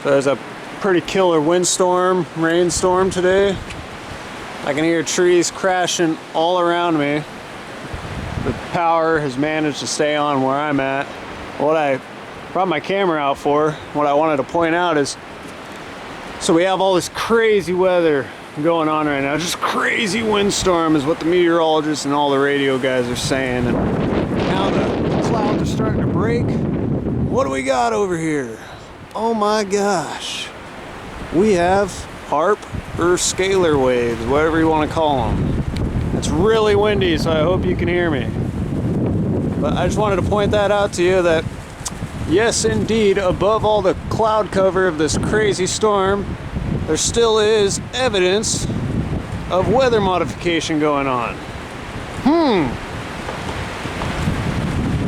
So there's a pretty killer windstorm, rainstorm today. I can hear trees crashing all around me. The power has managed to stay on where I'm at. What I brought my camera out for, what I wanted to point out is, so we have all this crazy weather going on right now. Just crazy windstorm is what the meteorologists and all the radio guys are saying. And now the clouds are starting to break. What do we got over here? Oh my gosh. We have HAARP or scalar waves, whatever you want to call them. It's really windy, so I hope you can hear me. But I just wanted to point that out to you that, yes, indeed, above all the cloud cover of this crazy storm, there still is evidence of weather modification going on.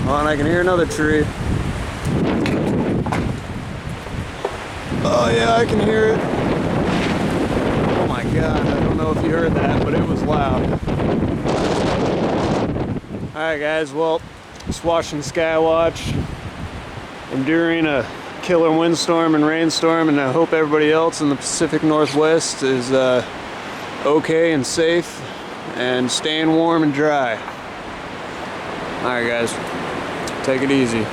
Hold on, I can hear another tree. Oh yeah, I can hear it. Oh my god, I don't know if you heard that, but it was loud. Alright guys, well, just watching Skywatch, enduring a killer windstorm and rainstorm, and I hope everybody else in the Pacific Northwest is okay and safe and staying warm and dry. Alright guys, take it easy.